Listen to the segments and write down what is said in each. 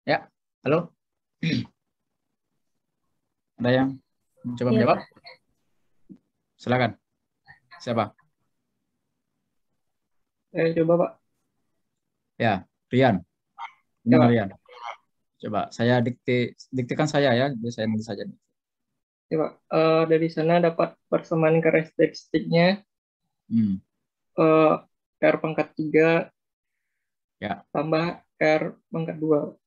Ya, halo. Ada yang mencoba Iya, menjawab? Pak. Silakan. Siapa? Coba, Pak. Ya, Rian. Ya, Benar, Pak. Rian. Coba saya diktikan saya ya, jadi saya nulis saja. Ya, Pak. Dari sana dapat persamaan karakteristiknya Hmm, eh, R pangkat 3 ya, tambah R pangkat 2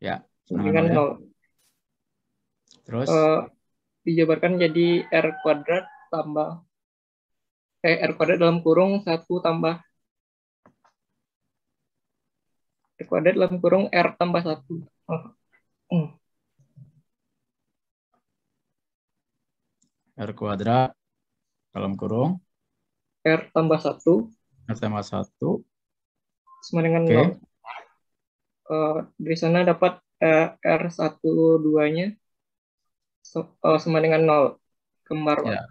ya. sama Dengan dengan nol ya. 0. Terus Eh, Dijabarkan jadi R kuadrat tambah R kuadrat dalam kurung 1 tambah R kuadrat dalam kurung R tambah 1. R kuadrat dalam kurung R tambah 1 R tambah 1. sama dengan 0. Oke, Dari sana dapat R1 2-nya sama dengan 0. Kembar, Pak. ya.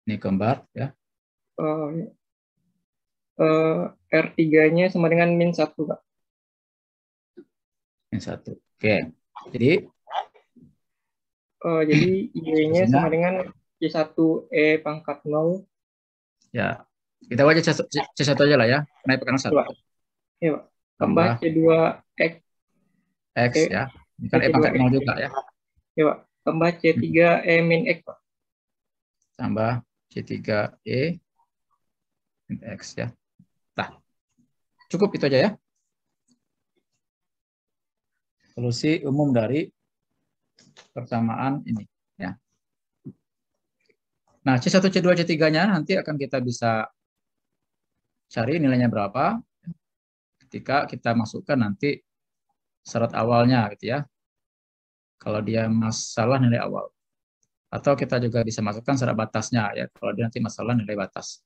Ini kembar ya. Eh, R3-nya sama dengan min 1, Pak. Ini 1. Oke. Jadi Jadi Y-nya sama solusinya dengan Y1 E pangkat 0. ya. Kita wajah C1 aja lah ya. Naik pangkat Ya, 1. Pak. Ya, Pak. Tambah Tambah C2X. X ya. Ini kan E pangkat C2X. 0 juga ya. Ya, Pak. Tambah Hmm. C3E min X, Pak. Tambah C3E X ya. Nah, cukup itu aja ya. Solusi umum dari persamaan ini ya. Nah, C1, C2, C3-nya nanti akan kita bisa cari nilainya berapa ketika kita masukkan nanti syarat awalnya gitu ya. Kalau dia masalah nilai awal. Atau kita juga bisa masukkan syarat batasnya ya kalau dia nanti masalah nilai batas.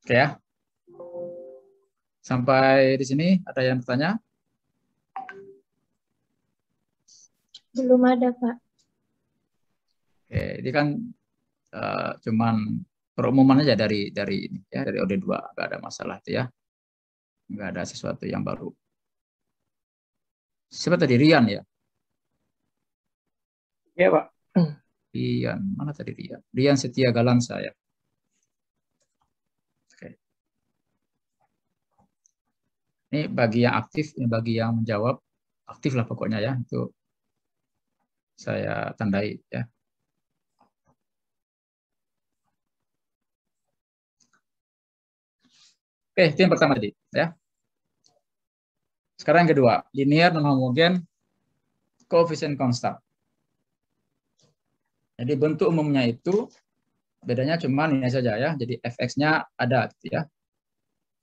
Oke ya. Sampai di sini ada yang bertanya? Belum ada, Pak. Oke, ini kan cuman perumuman aja dari ini ya, dari OD2, nggak ada masalah itu ya. Nggak ada sesuatu yang baru. Siapa tadi? Rian ya? Ya, Pak. Rian, mana tadi Rian? Rian Setia Galansa ya. Oke. Ini bagi yang aktif, ini bagi yang menjawab aktif lah pokoknya ya. Itu saya tandai ya. Oke, itu yang pertama tadi ya. Sekarang yang kedua, linear non homogen koefisien konstan. Jadi bentuk umumnya itu bedanya cuma ini saja ya. Jadi fx-nya ada gitu ya.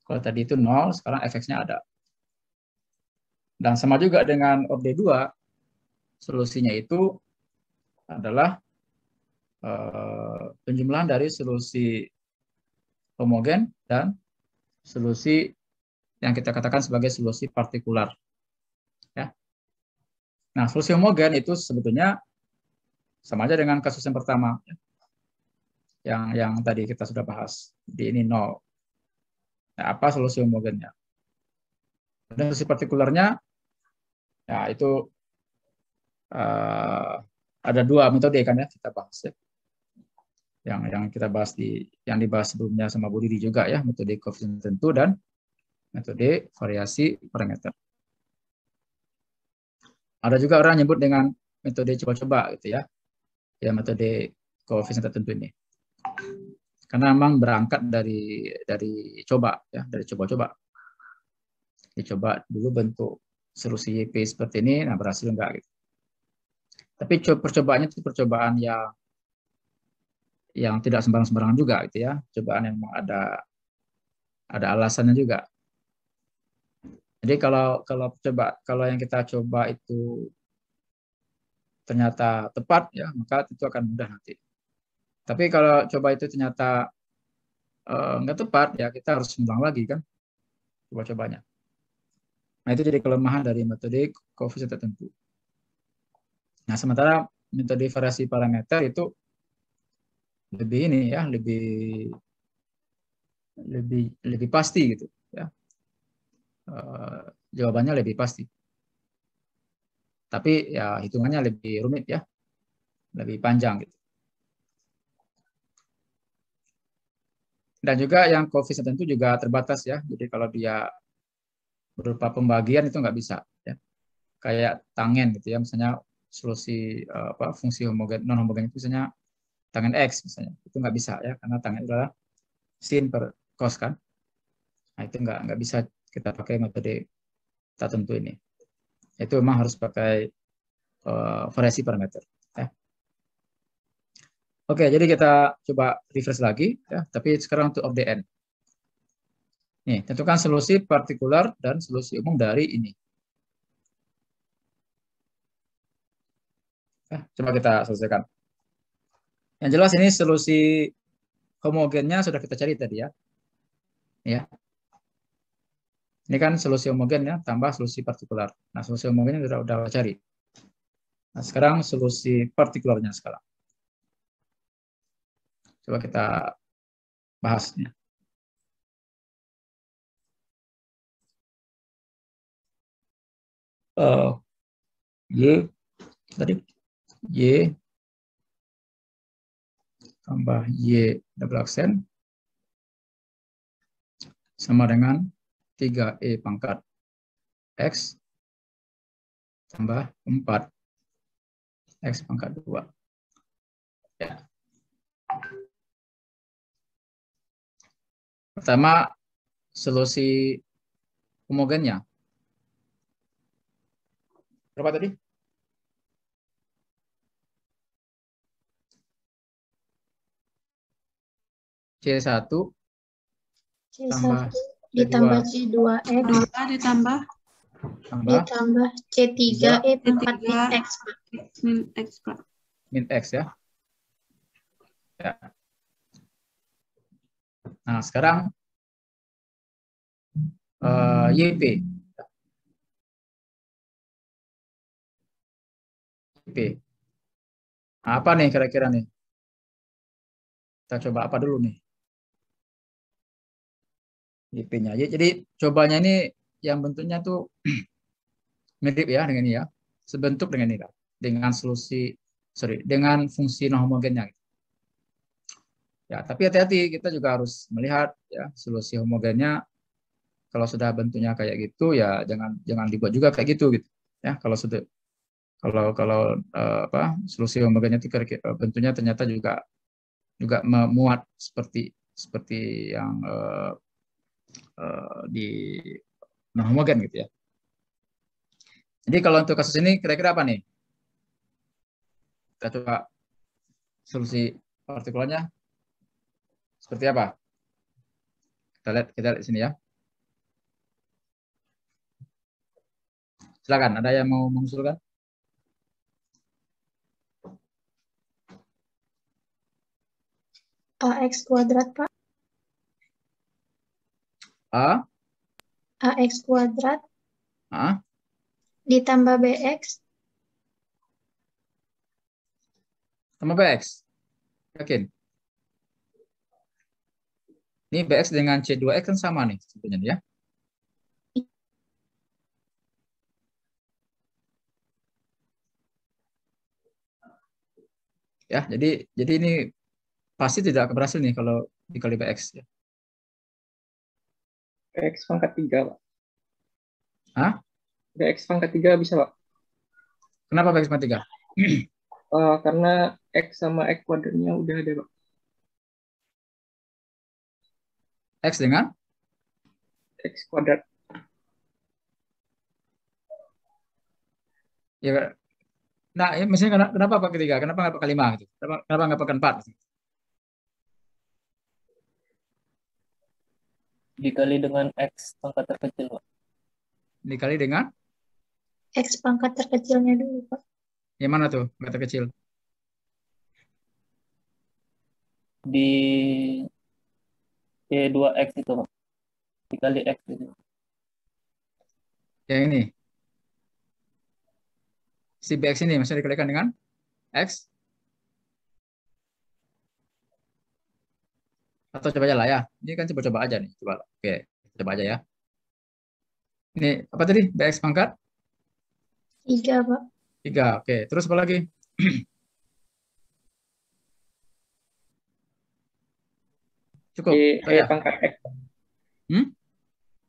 Kalau tadi itu 0, sekarang fx-nya ada. Dan sama juga dengan orde 2, solusinya itu adalah penjumlahan dari solusi homogen dan solusi yang kita katakan sebagai solusi partikular. Ya. Nah, solusi homogen itu sebetulnya sama aja dengan kasus yang pertama, yang tadi kita sudah bahas. Di ini 0. Nah, apa solusi homogennya? Dan solusi partikularnya, ya itu uh, ada dua metode kan ya kita bahas ya. Yang kita bahas yang dibahas sebelumnya sama Bu Didi juga ya, metode koefisien tertentu dan metode variasi parameter. Ada juga orang nyebut dengan metode coba-coba gitu ya. Ya metode koefisien tertentu ini. Karena memang berangkat dari coba ya, dari coba-coba. Dicoba dulu bentuk solusi YP seperti ini, nah berhasil enggak gitu. Tapi percobaannya itu percobaan yang tidak sembarang-sembarangan juga gitu ya. Cobaan yang ada alasannya juga. Jadi kalau yang kita coba itu ternyata tepat ya, maka itu akan mudah nanti. Tapi kalau coba itu ternyata nggak tepat ya, kita harus ulang lagi kan coba-cobanya. Nah, itu jadi kelemahan dari metode koefisien tertentu. Nah, sementara metode variasi parameter itu lebih ini ya, lebih lebih lebih pasti gitu ya. jawabannya lebih pasti. Tapi ya hitungannya lebih rumit ya, lebih panjang gitu. Dan juga yang koefisien tertentu juga terbatas ya. Jadi kalau dia berupa pembagian itu nggak bisa ya. Kayak tangen gitu ya, misalnya solusi fungsi homogen non homogen itu misalnya tangen x misalnya. Itu nggak bisa ya karena tangen adalah sin per cos kan. Nah, itu nggak bisa kita pakai metode tertentu ini. Itu memang harus pakai variasi parameter. Ya. Oke, jadi kita coba refresh lagi, ya. Tapi sekarang untuk ODN. Nih, tentukan solusi partikular dan solusi umum dari ini. Ya, coba kita selesaikan. Yang jelas ini solusi homogennya sudah kita cari tadi ya. Ya. Ini kan solusi homogen ya, tambah solusi partikular. Nah, solusi homogennya udah cari. Nah, sekarang solusi partikularnya sekarang. Coba kita bahasnya. Y tadi Y tambah Y double aksen sama dengan 3E pangkat X tambah 4 X pangkat 2. Ya. Pertama, solusi homogennya. Berapa tadi? C1 tambah C1 ditambah C2E ditambah ditambah C3E pangkat min X, Pak. min X, Pak. Min X ya. Ya. Nah, sekarang YP. YP. Nah, apa nih kira-kira nih? Kita coba apa dulu nih? YP-nya. Jadi cobanya ini yang bentuknya tuh mirip ya dengan ini ya. Sebentuk dengan ini kan. Dengan fungsi non homogennya. Ya, tapi hati-hati kita juga harus melihat ya solusi homogennya kalau sudah bentuknya kayak gitu ya jangan dibuat juga kayak gitu gitu. Ya, kalau solusi homogennya itu bentuknya ternyata juga memuat seperti yang di non homogen gitu ya. Jadi kalau untuk kasus ini kira-kira apa nih? Kita coba solusi partikularnya seperti apa? Kita lihat di sini ya. Silakan, ada yang mau mengusulkan? AX kuadrat, Pak. AX kuadrat ditambah BX sama BX. Yakin? Ini BX dengan C2X kan sama nih sebenarnya ya. Ya, jadi ini pasti tidak berhasil nih kalau dikali BX ya. BX pangkat 3, Pak. Hah? BX pangkat 3 bisa, Pak. Kenapa BX pangkat 3? Karena X sama X kuadratnya udah ada, Pak. X dengan? X kuadrat. Ya, nah, ya, misalnya kenapa pakai 3? Kenapa nggak pakai 5? Gitu? Kenapa nggak pakai 4? Dikali dengan X pangkat terkecil, Pak. Dikali dengan? X pangkat terkecilnya dulu, Pak. Yang mana tuh pangkat terkecil? Di C2X itu, Pak. Dikali X itu. Yang ini. Si BX ini maksudnya dikalikan dengan X? Atau coba aja lah ya. Ini kan coba-coba aja nih. Coba. Oke, coba aja ya. Ini apa tadi? Bx pangkat? 3, Pak. 3. Oke, terus apa lagi? Cukup. CE Ya. pangkat X. Hmm?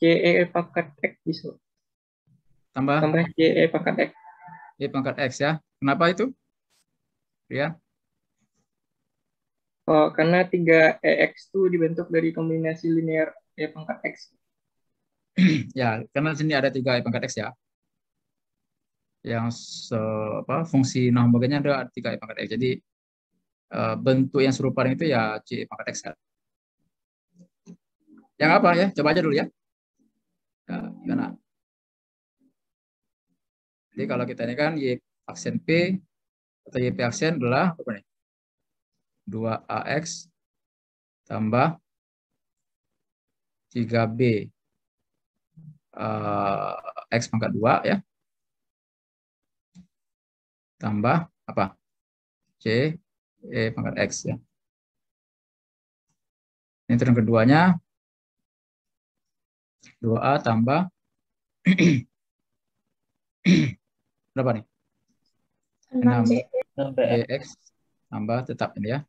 CE pangkat X bisa. Tambah Tambah CE pangkat X. E pangkat X ya. Kenapa itu? Ya. Oh, karena 3EX itu dibentuk dari kombinasi linear E pangkat X. Ya, karena di sini ada 3 E pangkat X ya. Yang fungsi non homogennya ada 3 E pangkat X. Jadi bentuk yang serupa itu ya C E pangkat X kan. Yang apa ya? Coba aja dulu ya. Karena jadi kalau kita ini kan Y aksen P atau YP aksen adalah apa nih? 2AX tambah 3B X pangkat 2 ya. Tambah apa? C E pangkat X ya. Ini terang keduanya 2A tambah berapa nih? 6B. 6BX tambah tetap ini ya.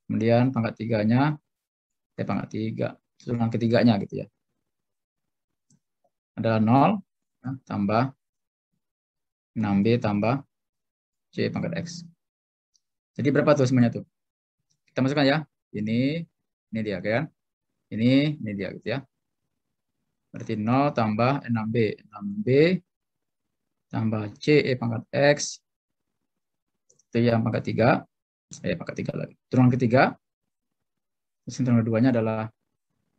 Kemudian pangkat 3-nya, pangkat 3, susunan ketiganya gitu ya. Adalah 0 ya, tambah 6B tambah C pangkat X. Jadi berapa tuh semuanya tuh? Kita masukkan ya. Ini dia kan. Ini dia gitu ya. Berarti 0 tambah 6B. 6B tambah C pangkat X. Itu yang pangkat 3. Saya pangkat 3 lagi. Turunan ketiga. Terus turunan keduanya adalah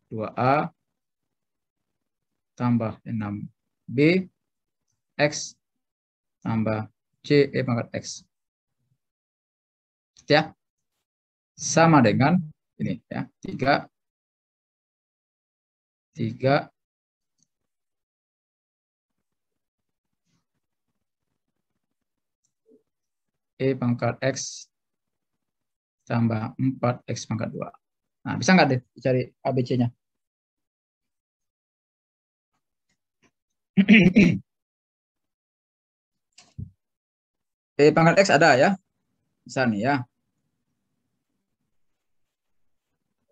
2A tambah 6B X tambah C pangkat X. Ya. Sama dengan ini ya. 3 E pangkat X tambah 4X pangkat 2. Nah, bisa nggak deh cari ABC-nya? E pangkat X ada ya. Bisa nih ya.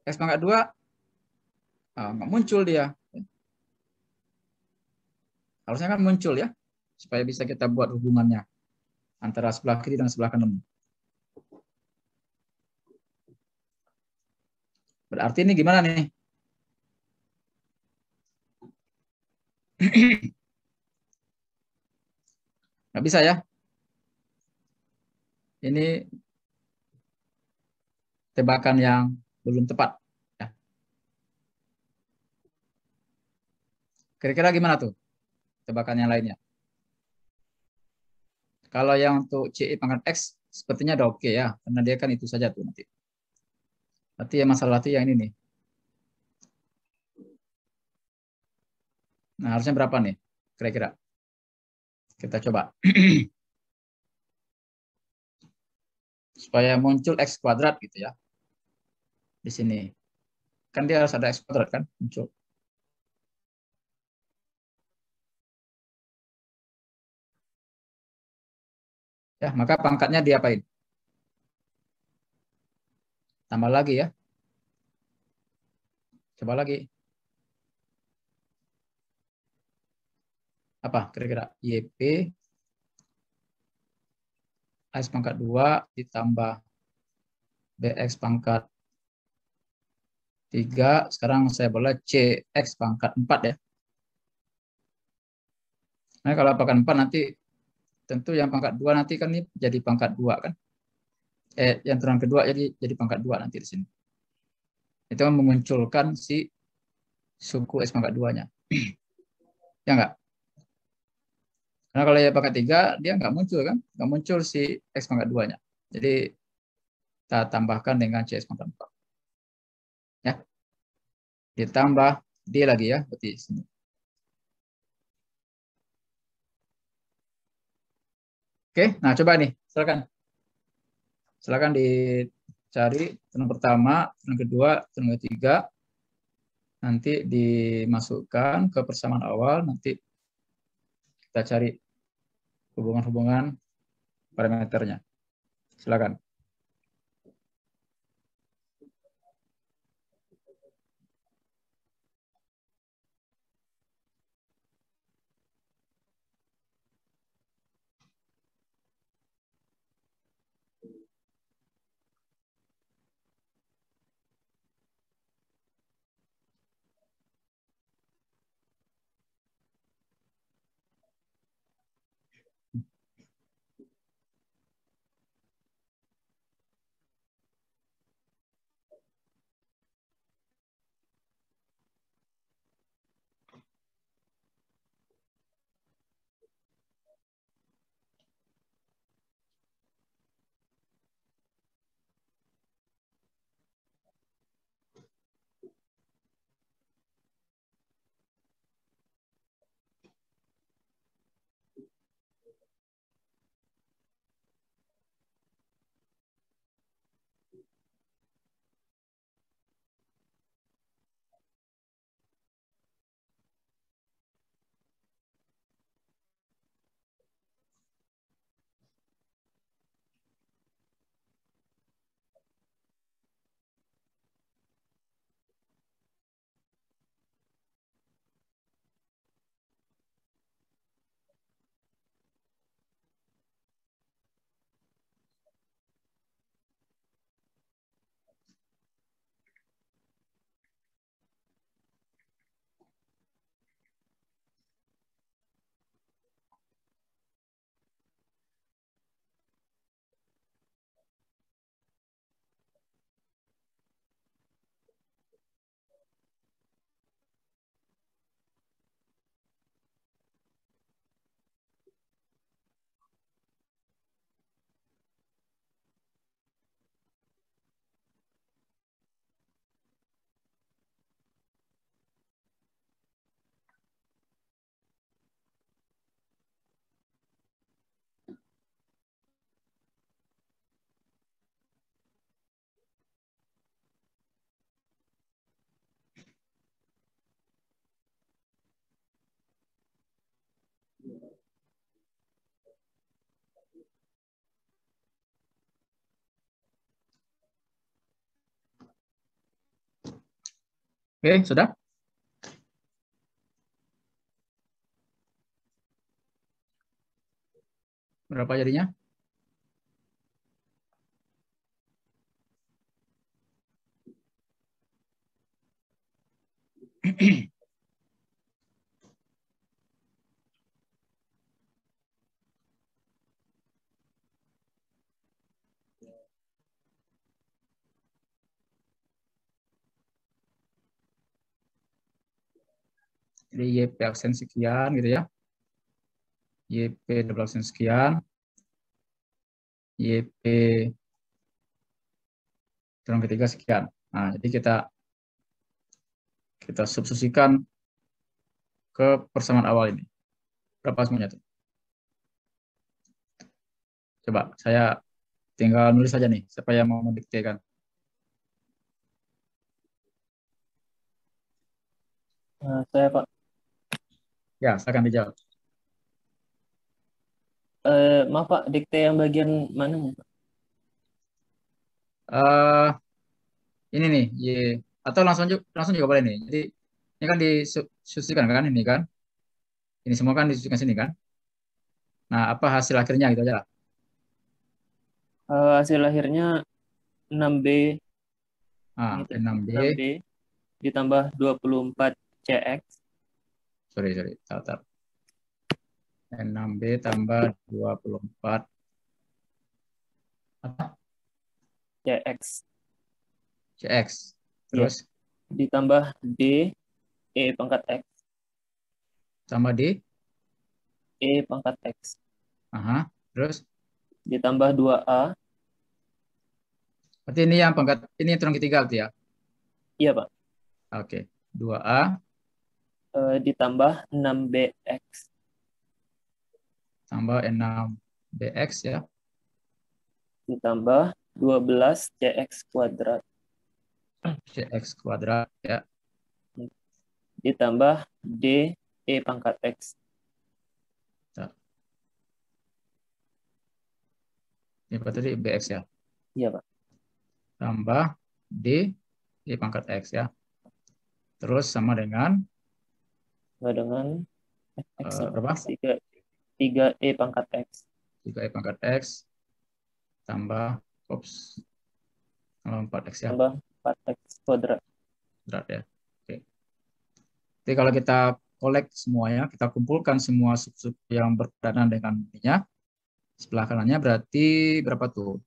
X pangkat 2 nggak muncul dia. Harusnya kan muncul ya. Supaya bisa kita buat hubungannya antara sebelah kiri dan sebelah kanan. Berarti ini gimana nih? Nggak bisa ya. Ini tebakan yang belum tepat. Ya. Kira-kira gimana tuh tebakan yang lainnya? Kalau yang untuk CE pangkat X sepertinya udah oke ya. Karena dia kan itu saja tuh nanti. Berarti yang masalah itu yang ini nih. Nah, harusnya berapa nih? Kira-kira. Kita coba. Supaya muncul X kuadrat gitu ya. Di sini. Kan dia harus ada X kuadrat kan muncul. Ya, maka pangkatnya diapain? Tambah lagi ya. Coba lagi. Apa kira-kira? YP X pangkat 2 ditambah BX pangkat 3. Sekarang saya boleh CX pangkat 4 ya. Nah, kalau pangkat 4 nanti tentu yang pangkat 2 nanti kan ini jadi pangkat 2 kan. Yang turunan kedua jadi pangkat 2 nanti di sini. Itu memunculkan si suku X pangkat 2-nya. Ya enggak? Karena kalau ya pangkat 3 dia nggak muncul kan. Nggak muncul si X pangkat 2-nya. Jadi kita tambahkan dengan CX pangkat 4. Ya. Ditambah D lagi ya. Berarti sini. Oke, nah coba nih. Silakan. Silakan dicari turunan pertama, turunan kedua, turunan ketiga. nanti dimasukkan ke persamaan awal, nanti kita cari hubungan-hubungan parameternya. Silakan. Oke, sudah? Berapa jadinya? Jadi YP aksen sekian gitu ya. YP double aksen sekian. YP terang ketiga sekian. Nah, jadi kita substitusikan ke persamaan awal ini. Berapa semuanya tuh? Coba saya tinggal nulis saja nih, siapa yang mau mendiktekan. Saya Pak. Ya, silakan dijawab. Maaf Pak, dikte yang bagian mana Pak? Ini nih, atau langsung juga boleh nih. Jadi ini kan disubstitusikan kan ini kan. Ini semua kan disubstitusikan sini kan. Nah, apa hasil akhirnya gitu aja lah. Hasil akhirnya 6B, Ah, gitu. 6B. 6B ditambah 24 CX. Sorry. Tar. 6B tambah 24. Apa? CX. CX. Ya. Terus Ditambah D, E pangkat X. tambah D. E pangkat X. Aha. Terus Ditambah 2A. berarti ini yang pangkat, ini yang terang ketiga berarti ya. Iya Pak. Oke. 2A. Ditambah 6BX. Tambah 6BX ya. Ditambah 12 CX kuadrat. CX kuadrat ya. ditambah D E pangkat X. Ini apa tadi? BX ya. Iya, Pak. Tambah D E pangkat X ya. Terus sama dengan X sama berapa? 3 E pangkat X. 3E pangkat X tambah 4X ya. Tambah 4X kuadrat. Kuadrat ya. Oke. Jadi kalau kita kolek semuanya, kita kumpulkan semua sub-sub yang berpadanan dengan B-nya, sebelah kanannya berarti berapa tuh?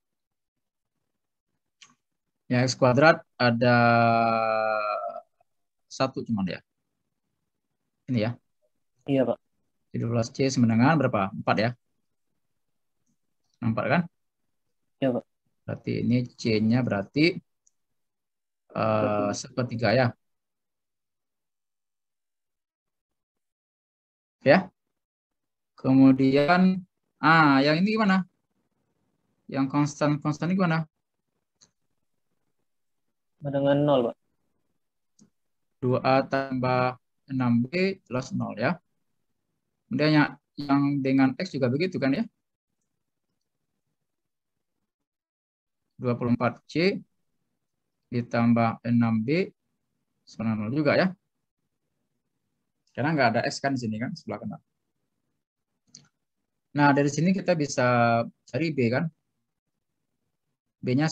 Ya, X kuadrat ada 1 cuman ya. Ini ya. Iya, Pak. 12C sama dengan berapa? 4 ya. 4 kan? Iya, Pak. Berarti ini C-nya berarti sepertiga ya. Ya. Kemudian, yang ini gimana? Yang konstan ini gimana? Sama dengan 0, Pak. 2A tambah 6B plus 0 ya. Kemudian yang dengan X juga begitu kan ya. 24C ditambah 6B sama 0 juga ya. Karena nggak ada X kan di sini kan, sebelah kanan. Nah, dari sini kita bisa cari B kan. B-nya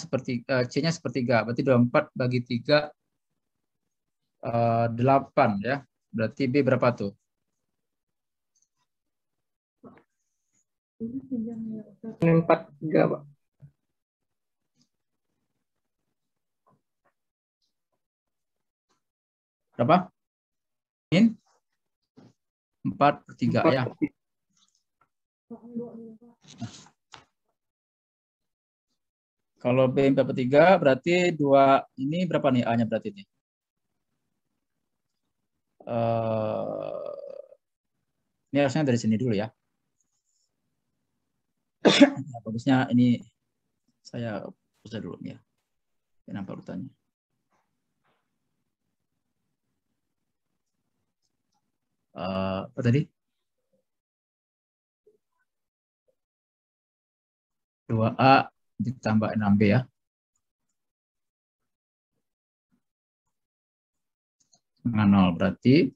C-nya sepertiga, berarti 24 bagi 3, 8 ya. Berarti B berapa tuh? Ini 43, Pak. Berapa? Min 4/3 ya. Kalau B 4/3 berarti 2 ini berapa nih A-nya berarti ini? Ini harusnya dari sini dulu ya. Nah, bagusnya ini saya pusat dulu ya. Ini nampak urutannya. Apa tadi? 2A ditambah 6B ya. Dengan 0 berarti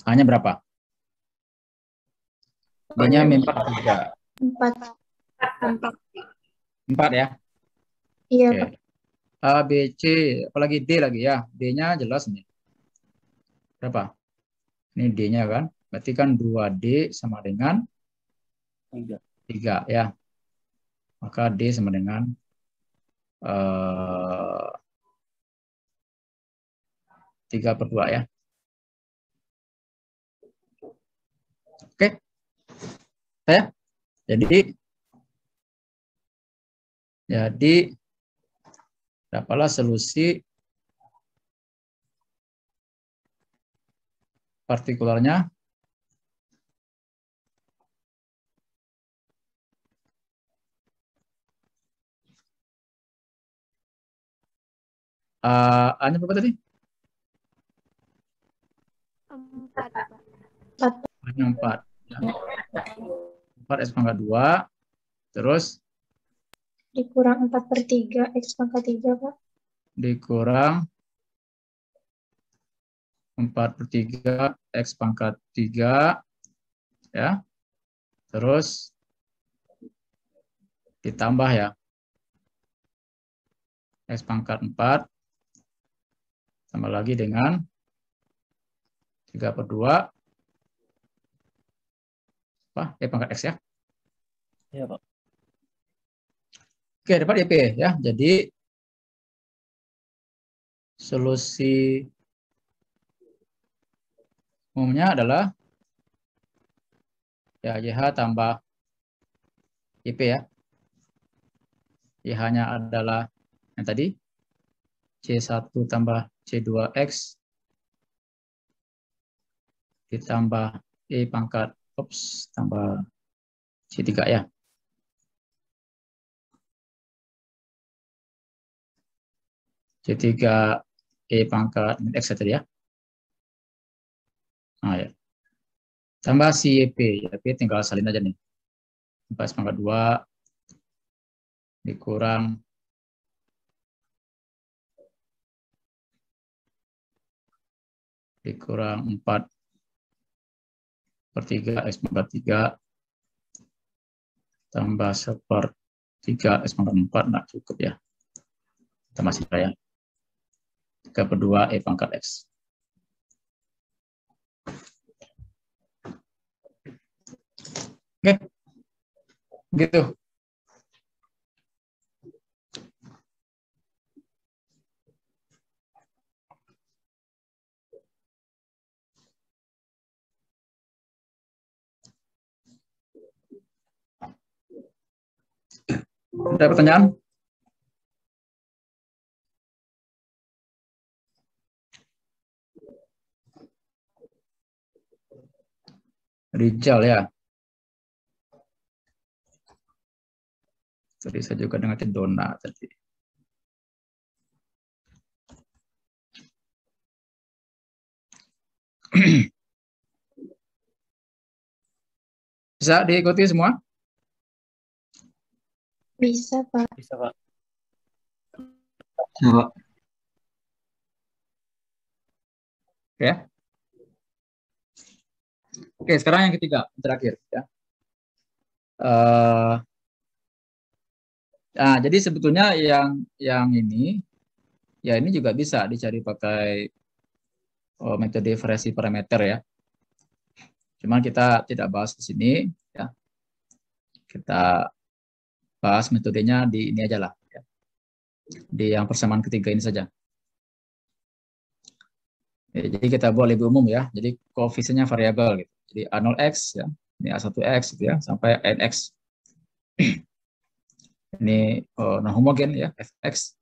A-nya berapa? B-nya 4/3. 4 ya. Iya, Oke. Pak. A, B, C, apalagi D lagi ya. D-nya jelas nih. Berapa? Ini D-nya kan. Berarti kan 2D sama dengan 3 ya. Maka D sama dengan 3/2 ya. Oke. Ya. Jadi dapatlah solusi partikularnya A-nya berapa tadi? 4, Pak. A-nya 4. Ya. 4 X pangkat 2. Terus Dikurang 4/3 X pangkat 3, Pak. dikurang 4/3 X pangkat 3. Ya. Terus ditambah ya. X pangkat 4. Tambah lagi dengan 3/2. Pangkat X ya. Iya, Pak. Oke, dapat EP ya. Jadi solusi umumnya adalah ya YH tambah YP ya. YH-nya adalah yang tadi C1 tambah C2X ditambah E pangkat tambah C3 ya. C3 E pangkat X tadi ya. Nah, ya. Tambah si YP. YP tinggal salin aja nih. 4/2 dikurang dikurang 4/3 X/3 tambah 1/3 X/4 nggak cukup ya. Kita masih ya. 3/2 E pangkat X. Oke. Gitu. Ada pertanyaan? Rijal ya. Tadi saya juga dengar Dona tadi. Bisa diikuti semua? Bisa, Pak. Bisa, Pak. Oke. Oke, sekarang yang ketiga, terakhir ya. Nah, jadi sebetulnya yang ini ya ini juga bisa dicari pakai metode variasi parameter ya. Cuman kita tidak bahas di sini ya. Kita bahas metodenya di ini aja lah ya. Di yang persamaan ketiga ini saja. Ya, jadi kita buat lebih umum ya. Jadi koefisiennya variabel gitu. Jadi A0x ya, ini A1x gitu ya sampai nx. Ini non homogen ya, fx.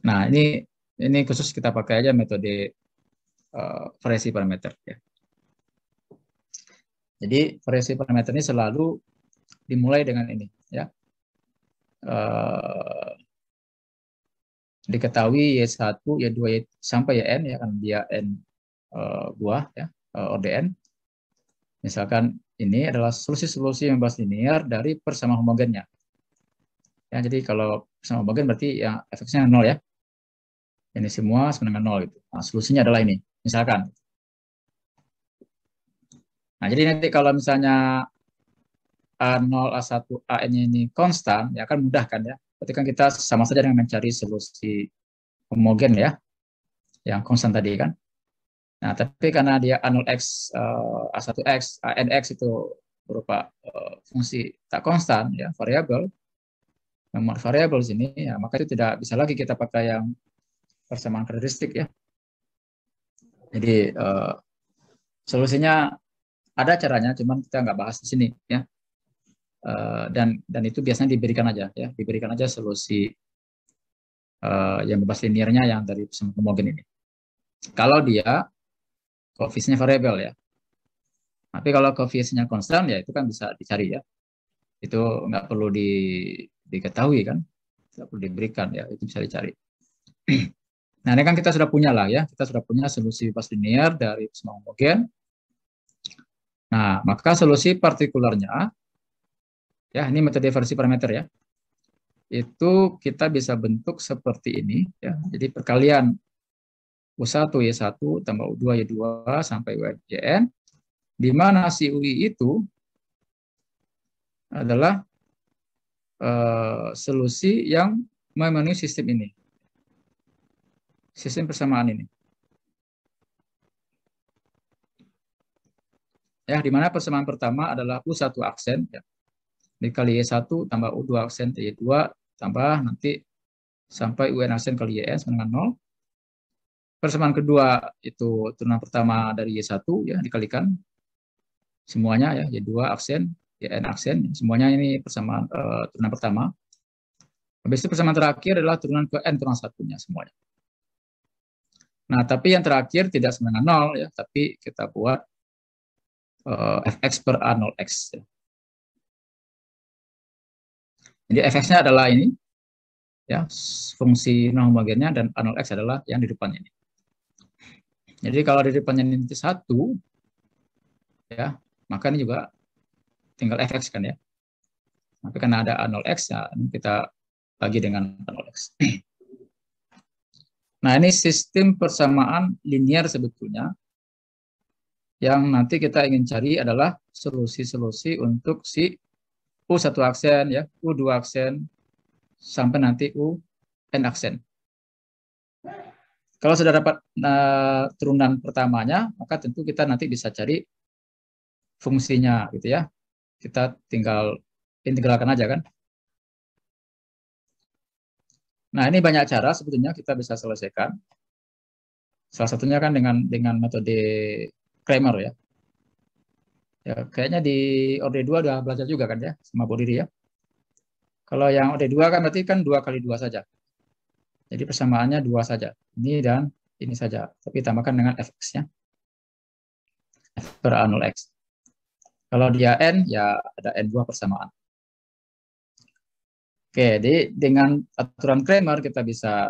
Nah, ini khusus kita pakai aja metode variasi parameter ya. Jadi variasi parameter ini selalu dimulai dengan ini ya. Diketahui Y1, Y2, sampai Yn ya kan dia n buah ya, ODN. Misalkan ini adalah solusi-solusi yang bebas linear dari persamaan homogennya. Ya, jadi kalau persamaan homogen berarti yang fx-nya 0 ya. Ini semua sama dengan 0 gitu. Nah, solusinya adalah ini, misalkan. Nah, jadi nanti kalau misalnya A0, A1, AN-nya ini konstan, ya kan mudah kan ya. Berarti kan kita sama saja dengan mencari solusi homogen ya, yang konstan tadi kan. Nah, tapi karena dia A0x, A1x, ANx itu berupa fungsi tak konstan, ya variabel, nomor variabel sini, ya maka itu tidak bisa lagi kita pakai yang persamaan karakteristik ya. Jadi solusinya ada caranya, cuman kita nggak bahas di sini ya. Dan itu biasanya diberikan aja ya, diberikan aja solusi yang bebas linearnya yang dari persamaan homogen ini. Kalau dia koefisiennya variabel ya. Tapi kalau koefisiennya konstan ya itu kan bisa dicari ya. Itu nggak perlu diketahui kan, nggak perlu diberikan ya, itu bisa dicari. Nah, ini kan kita sudah punya lah ya, kita sudah punya solusi bebas linear dari persamaan homogen. Nah, maka solusi partikularnya, ya ini metode variasi parameter ya, itu kita bisa bentuk seperti ini ya. Jadi perkalian U1 Y1 tambah U2 Y2 sampai Yn, di mana si UI itu adalah solusi yang memenuhi sistem ini, sistem persamaan ini. Ya, di mana persamaan pertama adalah U1 aksen ya, dikali Y1 tambah U2 aksen Y2 tambah nanti sampai UN aksen kali Yn sama dengan 0. Persamaan kedua itu turunan pertama dari Y1 ya, dikalikan semuanya ya, Y2 aksen, Yn aksen, semuanya ini persamaan turunan pertama. Habis itu persamaan terakhir adalah turunan ke N kurang satunya semuanya. Nah, tapi yang terakhir tidak sama dengan 0 ya, tapi kita buat fx per A0x ya. Jadi fx-nya adalah ini ya, fungsi non homogennya, dan A0x adalah yang di depannya ini. Jadi kalau di depannya ini 1, ya, maka ini juga tinggal fx kan ya. Tapi karena ada A0x, ya, kita bagi dengan A0x. Nah, ini sistem persamaan linear sebetulnya. Yang nanti kita ingin cari adalah solusi-solusi untuk si U1 aksen, ya, U2 aksen, sampai nanti UN aksen. Kalau sudah dapat turunan pertamanya, maka tentu kita nanti bisa cari fungsinya, gitu ya. Kita tinggal integralkan aja kan. Nah, ini banyak cara sebetulnya kita bisa selesaikan. Salah satunya kan dengan metode Kramer ya. Ya, kayaknya di OD2 udah belajar juga kan ya, sama Bu Riri ya. Kalau yang OD2 kan berarti kan 2 kali 2 saja. Jadi persamaannya 2 saja. Ini dan ini saja. Tapi tambahkan dengan fx-nya. F per A0x. Kalau dia N, ya ada N2 persamaan. Oke, jadi dengan aturan Kramer kita bisa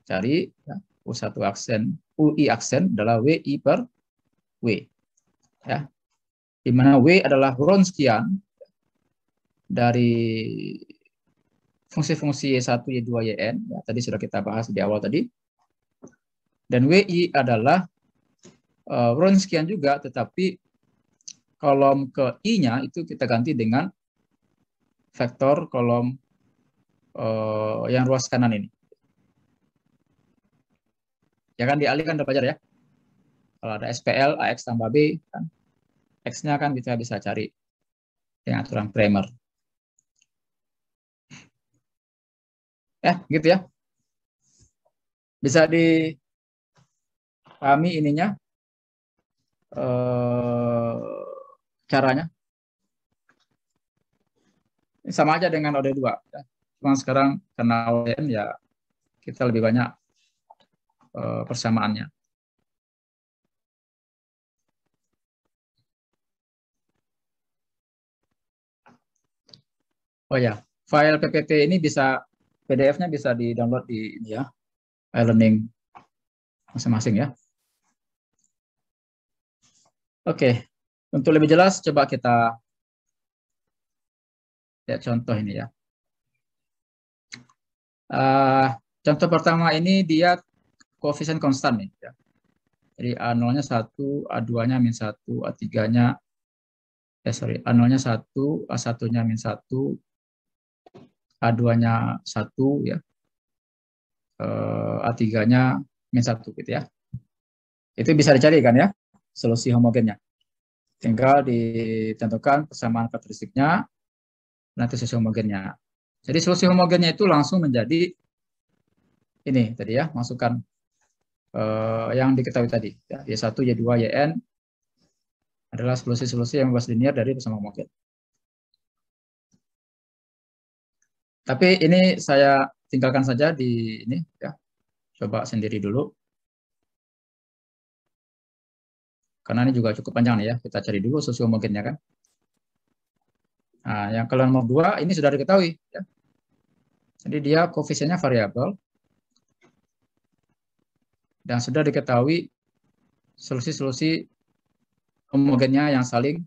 cari ya, U1 aksen, UI aksen adalah WI per W. Ya. Di mana W adalah Wronskian dari fungsi-fungsi Y1, Y2, Yn. Ya, tadi sudah kita bahas di awal tadi. Dan WI adalah Wronskian juga, tetapi kolom ke I-nya itu kita ganti dengan vektor kolom yang ruas kanan ini. Ya kan dialihkan udah belajar ya. Kalau ada SPL, AX tambah B, kan X-nya kan kita bisa cari dengan aturan Kramer. Ya, gitu ya. Bisa dipahami ininya, caranya. Ini sama aja dengan OD2. Ya. Cuma sekarang karena ODN ya kita lebih banyak persamaannya. Oh ya, file PPT ini bisa, PDF-nya bisa di-download di ini ya, e-learning masing-masing ya. Oke, untuk lebih jelas coba kita lihat contoh ini ya. Contoh pertama ini dia koefisien konstan nih. Ya. Jadi A0-nya 1, A2-nya -1, A3-nya, A0-nya 1, A1-nya -1, A2-nya 1, ya. A3-nya -1 gitu ya. Itu bisa dicari kan ya, solusi homogennya. Tinggal ditentukan persamaan karakteristiknya, nanti solusi homogennya. Jadi solusi homogennya itu langsung menjadi ini tadi ya, masukkan yang diketahui tadi. Ya, Y1, Y2, Yn adalah solusi-solusi yang bebas linear dari persamaan homogen. Tapi ini saya tinggalkan saja di ini ya. Coba sendiri dulu. Karena ini juga cukup panjang nih ya. Kita cari dulu solusi homogennya kan. Nah, yang kalau nomor 2 ini sudah diketahui ya. Jadi dia koefisiennya variabel. Dan sudah diketahui solusi-solusi homogennya yang saling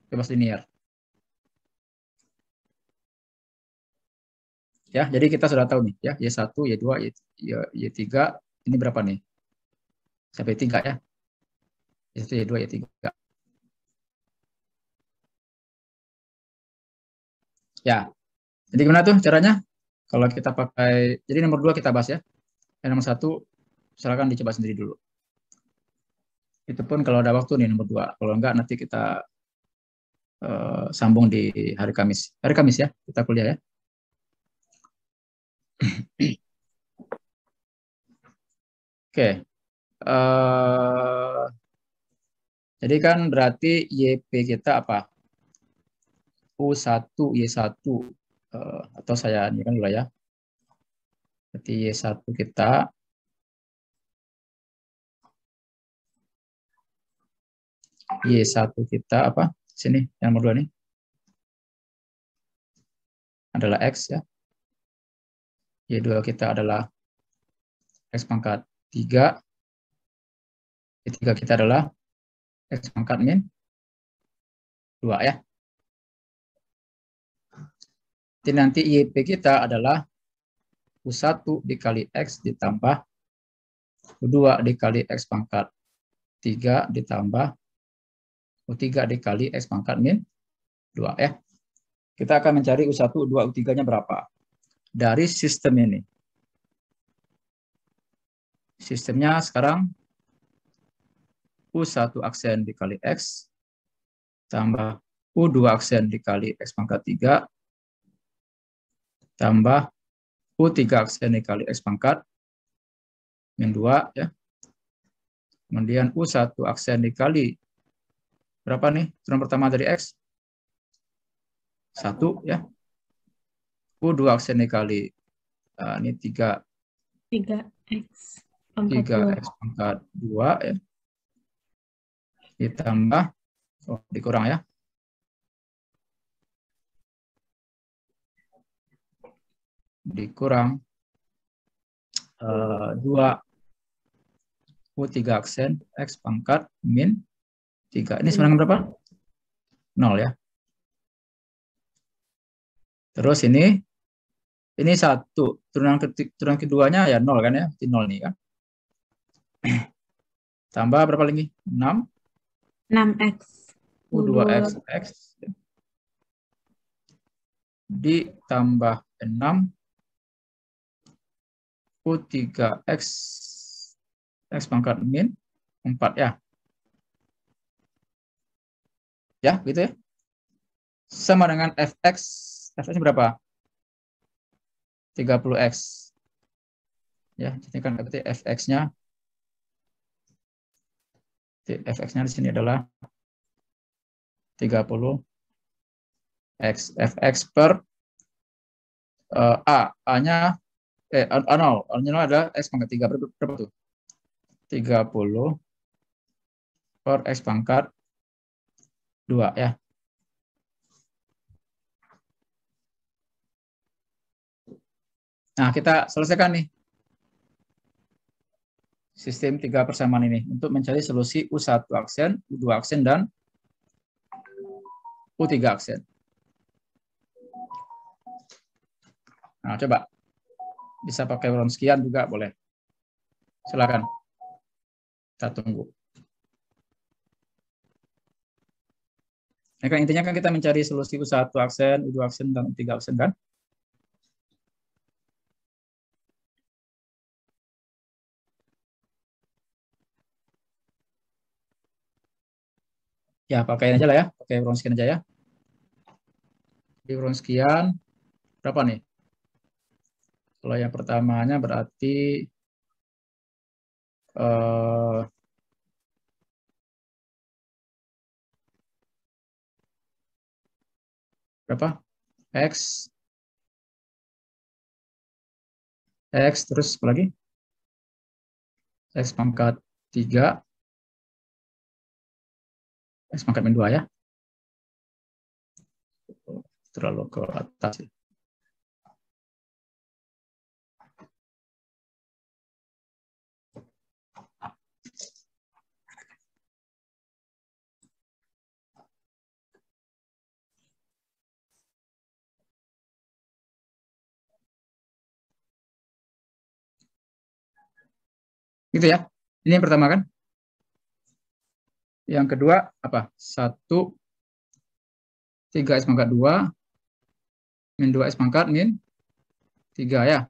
bebas linear. Ya, jadi kita sudah tahu nih ya, Y1, Y2, Y3 ini berapa nih? Sampai 3 ya. Y1, Y2, Y3. Ya. Jadi gimana tuh caranya? Kalau kita pakai, jadi nomor 2 kita bahas ya. Yang nomor 1 silakan dicoba sendiri dulu. Itu pun kalau ada waktu nih nomor 2. Kalau enggak nanti kita sambung di hari Kamis. Hari Kamis ya, kita kuliah ya. Oke. Jadi kan berarti YP kita apa? U1, Y1. Atau saya ini kan dulu ya. Berarti Y1 kita Y1 kita apa? Sini, yang nomor 2 nih. Adalah X ya. Y2 kita adalah X pangkat 3. Y3 kita adalah X pangkat min 2 ya. Jadi nanti YP kita adalah U1 dikali X ditambah U2 dikali X pangkat 3 ditambah U3 dikali X pangkat min 2 ya. Kita akan mencari U1, U2, U3-nya berapa. Dari sistem ini. Sistemnya sekarang U1 aksen dikali X tambah U2 aksen dikali X pangkat 3 tambah U3 aksen dikali X pangkat min 2 ya. Kemudian U1 aksen dikali berapa nih? Turunan pertama dari X? 1 ya. U2 aksen dikali ini 3 3x pangkat 3x pangkat 2 ya. Ditambah dikurang ya. Dikurang 2 U3 aksen X pangkat min 3. Ini sama dengan berapa? 0 ya. Terus ini 1. Turunan keduanya ya 0 kan ya. 0 nih kan. Tambah berapa lagi? 6. 6x. U2x X ditambah 6 U3x X pangkat min 4 ya. Ya, gitu ya. Sama dengan fx. Fx berapa? 30x. Ya, jadi kan berarti fx-nya di sini adalah 30x. Fx per A-nya A0. A0 adalah X pangkat 3. Berapa tuh? 30 per X pangkat 2 ya. Nah, kita selesaikan nih sistem 3 persamaan ini untuk mencari solusi U1 aksen, U2 aksen, dan U3 aksen. Nah, coba. Bisa pakai Wronskian juga boleh. Silakan. Kita tunggu. Nah, kan intinya kan kita mencari solusi U1 aksen, U2 aksen, dan U3 aksen kan? Ya, pakai aja lah ya. Pakai Wronskian aja ya. Di Wronskian berapa nih? Kalau yang pertamanya berarti berapa? X terus apa lagi? X pangkat 3 X pangkat min 2 ya. Terlalu ke atas. Gitu ya. Ini yang pertama kan. Yang kedua apa? 1 3x pangkat 2 min 2x pangkat min 3 ya.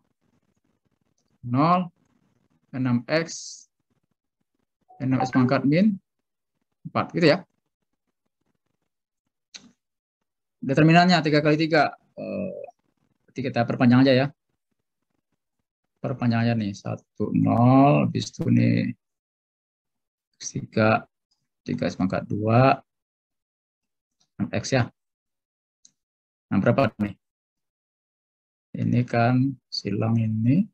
0 6x 6x pangkat min 4 gitu ya. Determinannya 3 kali 3. Berarti kita perpanjang aja ya. Perpanjangannya nih 1 0 habis itu nih 3x pangkat 2 6x ya. Nah, berapa nih? Ini kan silang ini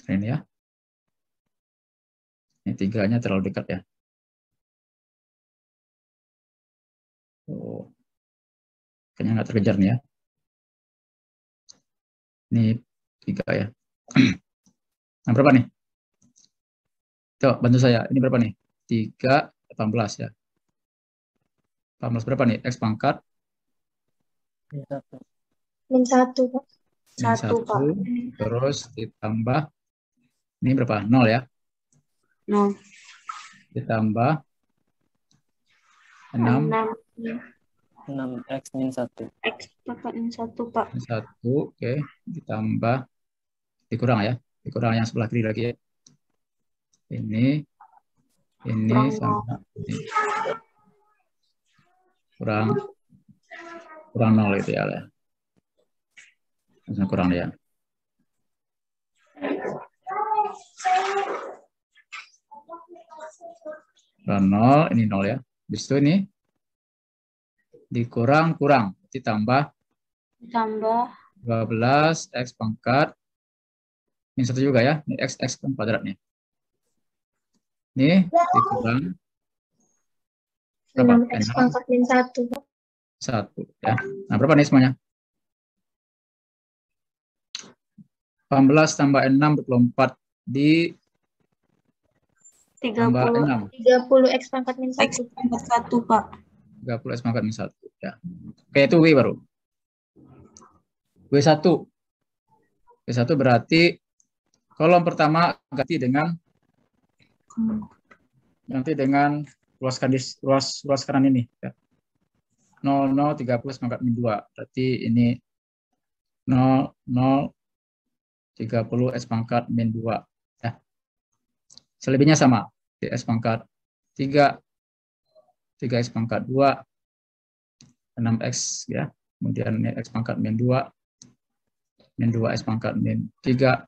ya. Ini 3-nya terlalu dekat ya. Oh, kayaknya nggak terkejar nih ya. Ini 3 ya. Nah, berapa nih? Coba bantu saya. Ini berapa nih? 3, 18 ya. 18 berapa nih? X pangkat Min 1, Pak. min 1, terus ditambah, ini berapa? 0 ya. 0. Ditambah 6 6x min 1. X pangkat min 1, Pak. min 1, oke. Ditambah, dikurang ya. Dikurang yang sebelah kiri lagi ya. Ini sama ini. Kurang 0 itu ya. Langsung kurang ya. Kurang 0, ini 0 ya. Habis itu ini dikurang, ditambah 12 X pangkat min 1 juga ya. Ini X kuadrat nih. Ini dikurang berapa? 6X pangkat min 1, Pak. 1 ya. Nah, berapa nih semuanya? 18 tambah 6 24 di 30. tambah 6. 30X pangkat min 1. X pangkat 1, Pak. 30 X pangkat min 1 ya. Oke, itu W baru. W1. W1 berarti kolom pertama ganti dengan ruas kanan ini ya. 0 0 30 pangkat min 2. Berarti ini 0 0 30 X pangkat min 2 ya. Selebihnya sama. X pangkat 3 X pangkat 2 6X ya. Kemudian ini X pangkat min 2 X pangkat min 3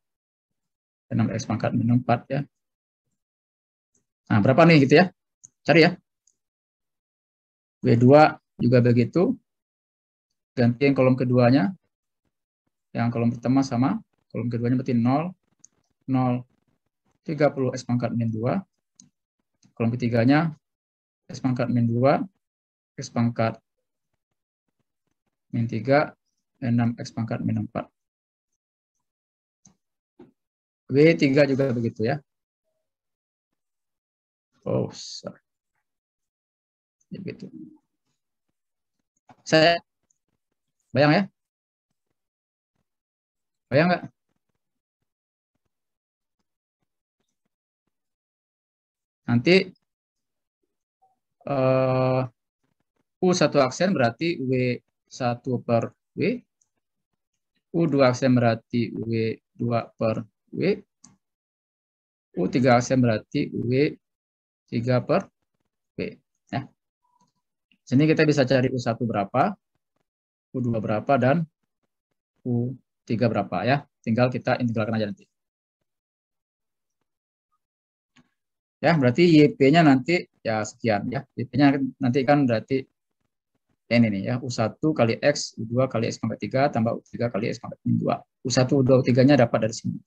6X pangkat min 4 ya. Nah, berapa nih gitu ya? Cari ya. W2 juga begitu. Ganti yang kolom keduanya. Yang kolom pertama sama. Kolom keduanya berarti 0, 0, 30 X pangkat min 2. Kolom ketiganya X pangkat min 2, X pangkat min 3, 6X pangkat min 4. W3 juga begitu ya. Oh, sorry. Begitu. Saya bayang ya? Bayang nggak? Nanti U1 aksen berarti W1 per W. U2 aksen berarti W2 per W. U3 aksen berarti W3 per W. Ya. Sini kita bisa cari U1 berapa, U2 berapa, dan U3 berapa ya. Tinggal kita integralkan aja nanti. Ya, berarti YP-nya nanti ya sekian ya. YP-nya nanti kan berarti ini nih ya, U1 kali X, U2 kali X pangkat 3 tambah U3 kali X pangkat 2. U1, U2, U3-nya dapat dari sini.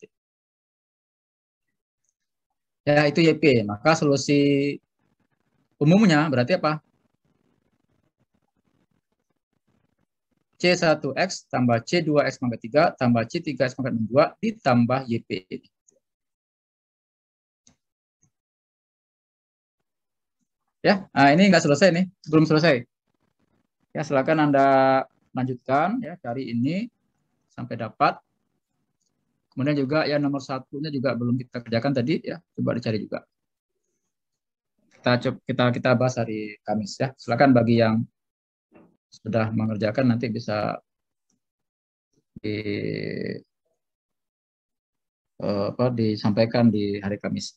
Ya, itu YP. Maka solusi umumnya berarti apa? C1X tambah C2X pangkat 3 tambah C3X pangkat 2 ditambah YP. Ya, nah ini nggak selesai nih, belum selesai. Ya, silakan Anda lanjutkan ya, cari ini sampai dapat. Kemudian juga ya nomor 1-nya juga belum kita kerjakan tadi ya, coba dicari juga. Kita bahas hari Kamis ya. Silakan bagi yang sudah mengerjakan nanti bisa disampaikan di hari Kamis.